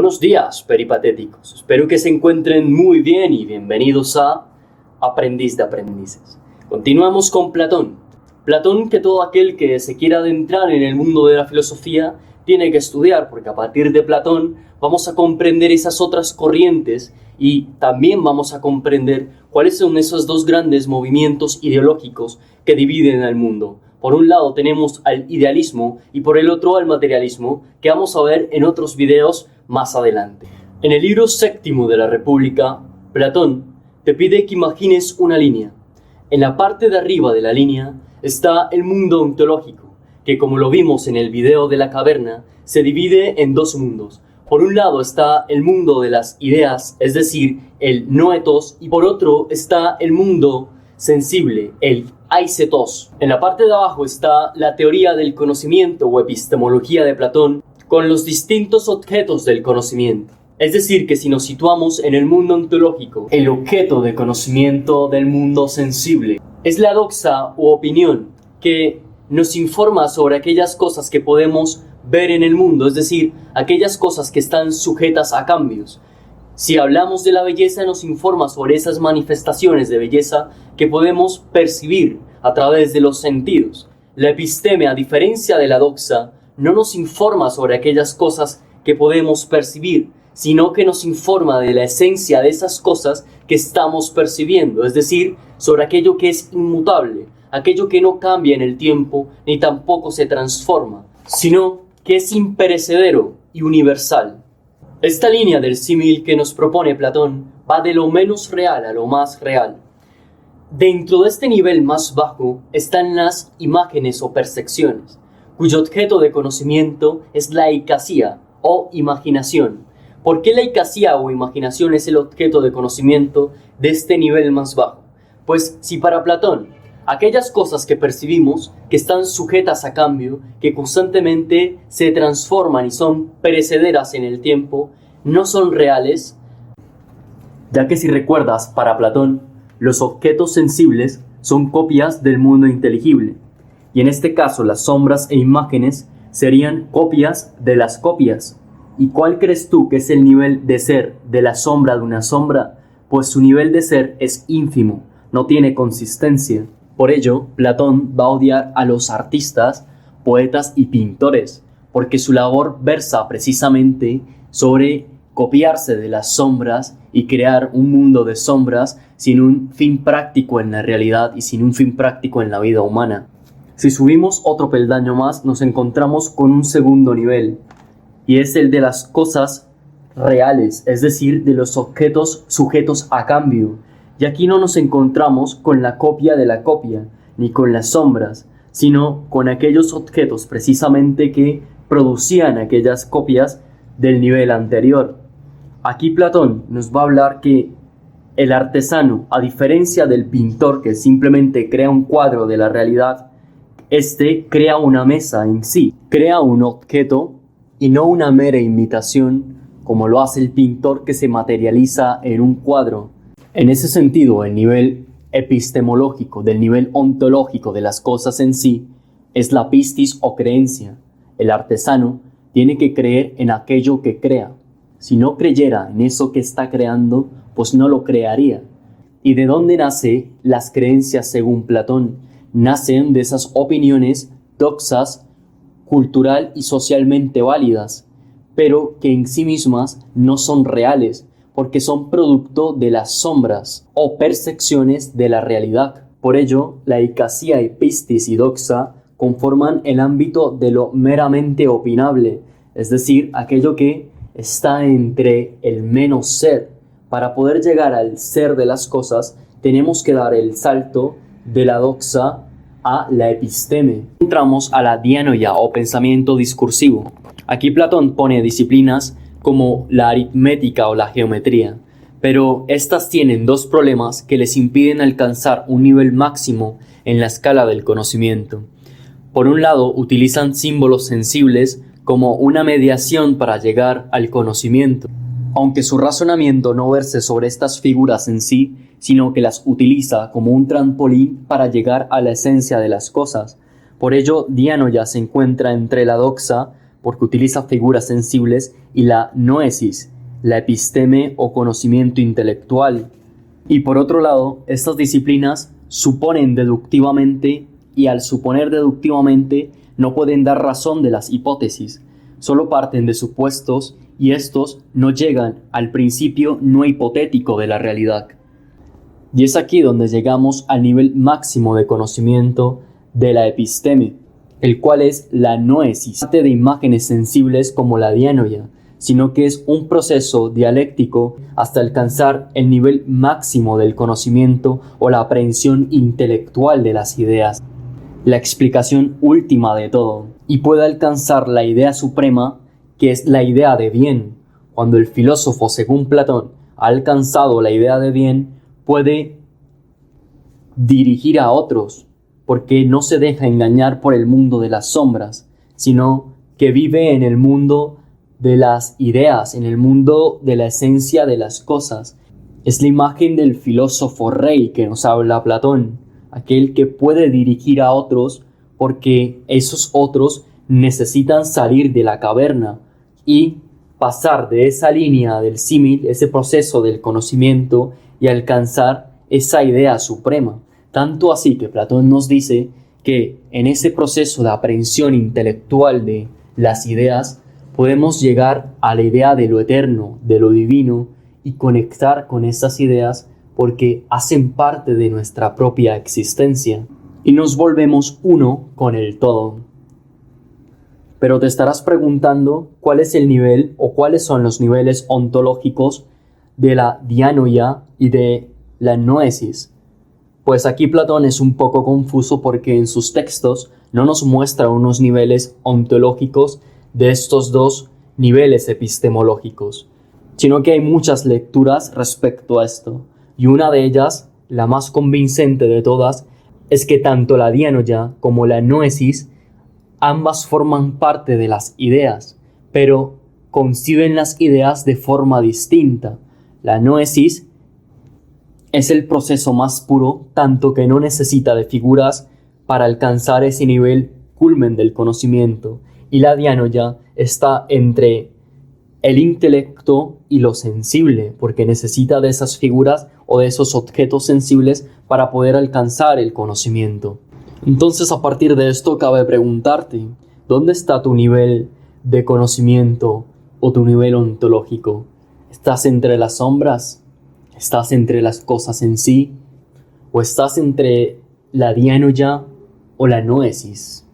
Buenos días, peripatéticos. Espero que se encuentren muy bien y bienvenidos a Aprendiz de Aprendices. Continuamos con Platón. Platón, que todo aquel que se quiera adentrar en el mundo de la filosofía tiene que estudiar, porque a partir de Platón vamos a comprender esas otras corrientes y también vamos a comprender cuáles son esos dos grandes movimientos ideológicos que dividen al mundo. Por un lado tenemos al idealismo y por el otro al materialismo, que vamos a ver en otros videos más adelante. En el libro séptimo de la República, Platón te pide que imagines una línea. En la parte de arriba de la línea está el mundo ontológico, que como lo vimos en el video de la caverna, se divide en dos mundos. Por un lado está el mundo de las ideas, es decir, el noetos, y por otro está el mundo sensible, el aisetos. En la parte de abajo está la teoría del conocimiento o epistemología de Platón con los distintos objetos del conocimiento. Es decir, que si nos situamos en el mundo ontológico, el objeto de conocimiento del mundo sensible es la doxa u opinión que nos informa sobre aquellas cosas que podemos ver en el mundo, es decir, aquellas cosas que están sujetas a cambios. Si hablamos de la belleza, nos informa sobre esas manifestaciones de belleza que podemos percibir a través de los sentidos. La episteme, a diferencia de la doxa, no nos informa sobre aquellas cosas que podemos percibir, sino que nos informa de la esencia de esas cosas que estamos percibiendo, es decir, sobre aquello que es inmutable, aquello que no cambia en el tiempo ni tampoco se transforma, sino que es imperecedero y universal. Esta línea del símil que nos propone Platón va de lo menos real a lo más real. Dentro de este nivel más bajo están las imágenes o percepciones, cuyo objeto de conocimiento es la eicasía o imaginación. ¿Por qué la eicasía o imaginación es el objeto de conocimiento de este nivel más bajo? Pues si para Platón aquellas cosas que percibimos, que están sujetas a cambio, que constantemente se transforman y son perecederas en el tiempo, no son reales, ya que si recuerdas, para Platón, los objetos sensibles son copias del mundo inteligible, y en este caso las sombras e imágenes serían copias de las copias. ¿Y cuál crees tú que es el nivel de ser de la sombra de una sombra? Pues su nivel de ser es ínfimo, no tiene consistencia. Por ello, Platón va a odiar a los artistas, poetas y pintores, porque su labor versa precisamente sobre copiarse de las sombras y crear un mundo de sombras sin un fin práctico en la realidad y sin un fin práctico en la vida humana. Si subimos otro peldaño más, nos encontramos con un segundo nivel, y es el de las cosas reales, es decir, de los objetos sujetos a cambio. Y aquí no nos encontramos con la copia de la copia, ni con las sombras, sino con aquellos objetos precisamente que producían aquellas copias del nivel anterior. Aquí Platón nos va a hablar que el artesano, a diferencia del pintor que simplemente crea un cuadro de la realidad, este crea una mesa en sí, crea un objeto y no una mera imitación como lo hace el pintor que se materializa en un cuadro. En ese sentido, el nivel epistemológico del nivel ontológico de las cosas en sí es la pistis o creencia. El artesano tiene que creer en aquello que crea. Si no creyera en eso que está creando, pues no lo crearía. ¿Y de dónde nacen las creencias según Platón? Nacen de esas opiniones doxas, cultural y socialmente válidas, pero que en sí mismas no son reales, porque son producto de las sombras o percepciones de la realidad. Por ello, la eicasía, pistis y doxa conforman el ámbito de lo meramente opinable, es decir, aquello que está entre el menos ser. Para poder llegar al ser de las cosas, tenemos que dar el salto de la doxa a la episteme. Entramos a la dianoia o pensamiento discursivo. Aquí Platón pone disciplinas como la aritmética o la geometría, pero estas tienen dos problemas que les impiden alcanzar un nivel máximo en la escala del conocimiento. Por un lado, utilizan símbolos sensibles como una mediación para llegar al conocimiento, aunque su razonamiento no verse sobre estas figuras en sí, sino que las utiliza como un trampolín para llegar a la esencia de las cosas. Por ello, dianoia se encuentra entre la doxa, porque utiliza figuras sensibles, y la noesis, la episteme o conocimiento intelectual. Y por otro lado, estas disciplinas suponen deductivamente, y al suponer deductivamente no pueden dar razón de las hipótesis, solo parten de supuestos y estos no llegan al principio no hipotético de la realidad. Y es aquí donde llegamos al nivel máximo de conocimiento de la episteme, el cual es la noesis, parte de imágenes sensibles como la dianoia, sino que es un proceso dialéctico hasta alcanzar el nivel máximo del conocimiento o la aprehensión intelectual de las ideas, la explicación última de todo, y puede alcanzar la idea suprema, que es la idea de bien. Cuando el filósofo, según Platón, ha alcanzado la idea de bien, puede dirigir a otros, porque no se deja engañar por el mundo de las sombras, sino que vive en el mundo de las ideas, en el mundo de la esencia de las cosas. Es la imagen del filósofo rey que nos habla Platón, aquel que puede dirigir a otros porque esos otros necesitan salir de la caverna y pasar de esa línea del símil, ese proceso del conocimiento, y alcanzar esa idea suprema. Tanto así que Platón nos dice que en ese proceso de aprehensión intelectual de las ideas podemos llegar a la idea de lo eterno, de lo divino, y conectar con esas ideas porque hacen parte de nuestra propia existencia y nos volvemos uno con el todo. Pero te estarás preguntando cuál es el nivel o cuáles son los niveles ontológicos de la dianoia y de la noesis. Pues aquí Platón es un poco confuso porque en sus textos no nos muestra unos niveles ontológicos de estos dos niveles epistemológicos, sino que hay muchas lecturas respecto a esto, y una de ellas, la más convincente de todas, es que tanto la dianoia como la noesis ambas forman parte de las ideas, pero conciben las ideas de forma distinta. La noesis es el proceso más puro, tanto que no necesita de figuras para alcanzar ese nivel culmen del conocimiento, y la dianoia está entre el intelecto y lo sensible, porque necesita de esas figuras o de esos objetos sensibles para poder alcanzar el conocimiento. Entonces, a partir de esto, cabe preguntarte, ¿dónde está tu nivel de conocimiento o tu nivel ontológico? ¿Estás entre las sombras? ¿Estás entre las cosas en sí? ¿O estás entre la dianoia o la noesis?